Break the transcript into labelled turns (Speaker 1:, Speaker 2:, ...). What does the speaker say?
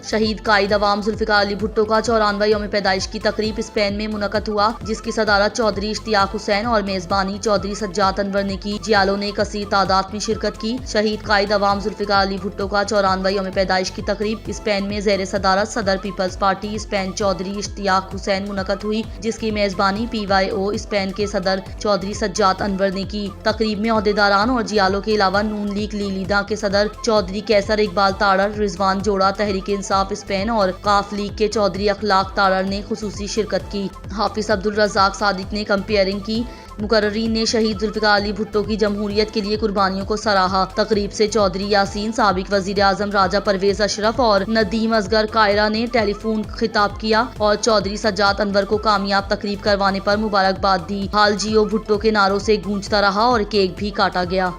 Speaker 1: شہید قائد عوام ذوالفقار علی بھٹو کا 94واں یوم پیدائش کی تقریب اسپین میں منعقد ہوا، جس کی صدارت چودھری اشتیاق حسین اور میزبانی چودھری سجاد انور نے کی۔ جیالوں نے کثیر تعداد میں شرکت کی۔ شہید قائد عوام ذوالفقار علی بھٹو کا 94واں یوم پیدائش کی تقریب اسپین میں زیر صدارت صدر پیپلز پارٹی اسپین چودھری اشتیاق حسین منعقد ہوئی، جس کی میزبانی PYO اسپین کے صدر چودھری سجاد انور نے کی۔ تقریب میں عہدیداران اور جیالوں کے علاوہ نون لیگ لیلیداں کے صدر چودھری کیسر اقبال تاڑر، رضوان جوڑا تحریک انصاف اسپین اور قاف لیگ کے چودھری اخلاق تاڑر نے خصوصی شرکت کی۔ حافظ عبدالرزاق صادق نے کمپیئرنگ کی۔ مقررین نے شہید ذوالفقار علی بھٹو کی جمہوریت کے لیے قربانیوں کو سراہا۔ تقریب سے چودھری یاسین، سابق وزیر اعظم راجہ پرویز اشرف اور ندیم اصغر قاہرہ نے ٹیلی فون خطاب کیا اور چودھری سجاد انور کو کامیاب تقریب کروانے پر مبارکباد دی۔ حال جیو بھٹو کے نعروں سے گونجتا رہا اور کیک بھی کاٹا گیا۔